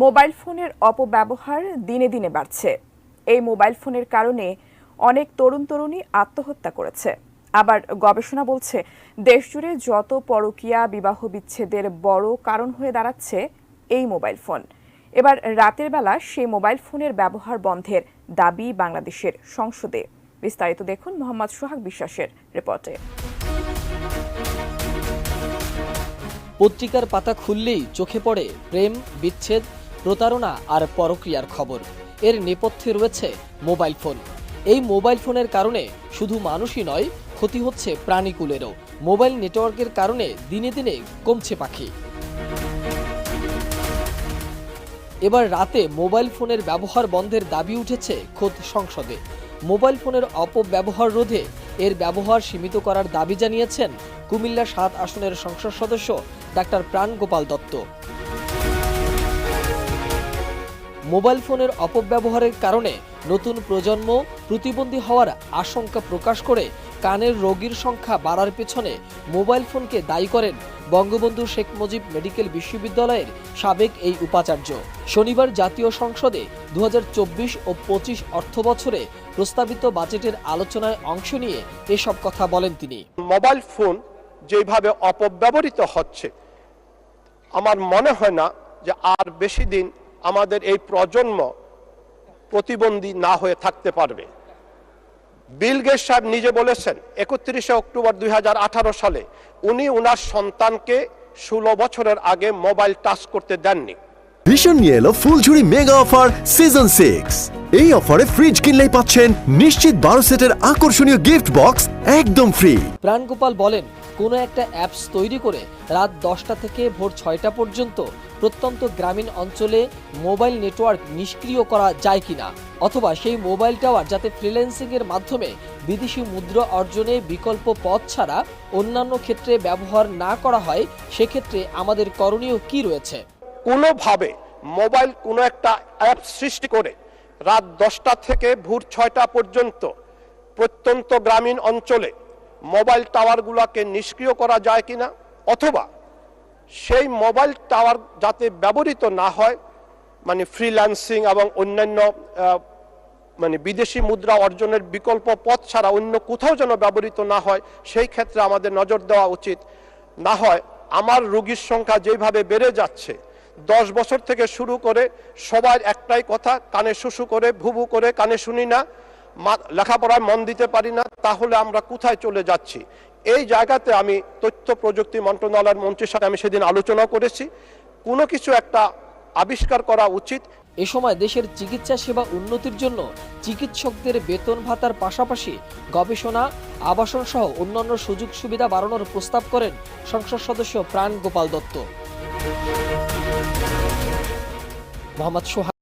Mobile ফোনের অপব্যবহার দিনে দিনে বাড়ছে। এই মোবাইল ফোনের কারণে অনেক তরুণ-তরুণী আত্মহত্যা করেছে। আবার গবেষণা বলছে, দেশজুড়ে যত পরকীয়া বিবাহ বিচ্ছেদের বড় কারণ হয়ে দাঁড়াচ্ছে এই মোবাইল ফোন। এবার রাতের বেলা সেই মোবাইল ফোনের ব্যবহার বন্ধের দাবি বাংলাদেশের সংসদে। বিস্তারিত দেখুন মোহাম্মদ সোহাগ বিশ্বাসের রিপোর্টে। পত্রিকার পাতা খুললেই চোখে পড়ে প্রেম, বিচ্ছেদ, প্রতারণা আর পরকীয়ার খবর। এর নেপথ্যে রয়েছে মোবাইল ফোন। এই মোবাইল ফোনের কারণে শুধু মানুষই নয়, ক্ষতি হচ্ছে প্রাণীকুলেরও। মোবাইল নেটওয়ার্কের কারণে দিনে দিনে কমছে পাখি। এবার রাতে মোবাইল ফোনের ব্যবহার বন্ধের দাবি উঠেছে খোদ সংসদে। মোবাইল ফোনের অপব্যবহার রোধে এর ব্যবহার সীমিত করার দাবি জানিয়েছেন কুমিল্লা ৭ আসনের সংসদ সদস্য ডাক্তার প্রাণগোপাল দত্ত। মোবাইল ফোনের অপব্যবহারের কারণে নতুন প্রজন্ম প্রতিবন্ধী হওয়ার আশঙ্কা প্রকাশ করে কানের রোগীর সংখ্যা বাড়ার পেছনে মোবাইল ফোনকে দায়ী করেন বঙ্গবন্ধু শেখ মুজিব মেডিকেল বিশ্ববিদ্যালয়ের সাবেক এই উপাচার্য। শনিবার জাতীয় সংসদে ২০২৪ ও ২৫ অর্থবছরে প্রস্তাবিত বাজেটের আলোচনায় অংশ নিয়ে এসব কথা বলেন তিনি। মোবাইল ফোন যেভাবে অপব্যবহৃত হচ্ছে, আমার মনে হয় না যে আর বেশি দিন আমাদের এই প্রজন্ম প্রতিবন্ধী না হয়ে থাকতে পারবে। বিল গেটস সাহেব নিজে বলেছেন ৩১ অক্টোবর ২০১৮ সালে উনি ওনার সন্তানকে ১৬ বছরের আগে মোবাইল টাচ করতে দেননি। ভীষণ নিয়ে এলো ফুলঝুরি মেগা অফার সিজন 6। এই অফারে ফ্রিজ কিনলেই পাচ্ছেন নিশ্চিত ১২ সেটের আকর্ষণীয় গিফট বক্স একদম ফ্রি। প্রাণগোপাল বলেন, কোনো একটা অ্যাপস তৈরি করে রাত ১০টা থেকে ভোর ৬টা পর্যন্ত প্রত্যন্ত গ্রামীণ অঞ্চলে মোবাইল নেটওয়ার্ক নিষ্ক্রিয় করা যায় কিনা, অথবা সেই মোবাইল টাওয়ার যাতে ফ্রিল্যান্সিং এর মাধ্যমে বিদেশি মুদ্রা অর্জনে বিকল্প পথ ছাড়া অন্যান্য ক্ষেত্রে ব্যবহার না করা হয়, সেক্ষেত্রে আমাদের করণীয় কি রয়েছে। কোনোভাবে মোবাইল কোনো একটা অ্যাপ সৃষ্টি করে রাত 10টা থেকে ভোর 6টা পর্যন্ত প্রত্যন্ত গ্রামীণ অঞ্চলে মোবাইল টাওয়ারগুলোকে নিষ্ক্রিয় করা যায় কিনা, অথবা সেই মোবাইল টাওয়ার যাতে ব্যবহৃত না হয়, মানে ফ্রিল্যান্সিং এবং অন্যান্য বিদেশি মুদ্রা অর্জনের বিকল্প পথ ছাড়া অন্য কোথাও যেন ব্যবহৃত না হয়, সেই ক্ষেত্রে আমাদের নজর দেওয়া উচিত। না হয় আমার রোগীর সংখ্যা যেভাবে বেড়ে যাচ্ছে, 10 বছর থেকে শুরু করে সবার একটাই কথা, কানে শুশু করে ভুবু করে কানে শুনি না, লেখাপড়ায় মন দিতে পারি না, তাহলে আমরা কোথায় চলে যাচ্ছি। এই জায়গাতে আমি তথ্য প্রযুক্তি মন্ত্রণালয়ের মন্ত্রীর সাথে আমি সেদিন আলোচনা করেছি, কোনো কিছু একটা আবিষ্কার করা উচিত। এ সময় দেশের চিকিৎসা সেবা উন্নতির জন্য চিকিৎসকদের বেতন ভাতার পাশাপাশি গবেষণা, আবাসন সহ অন্যান্য সুযোগ সুবিধা বাড়ানোর প্রস্তাব করেন সংসদ সদস্য প্রাণগোপাল দত্ত। মোহাম্মদ সোহাগ।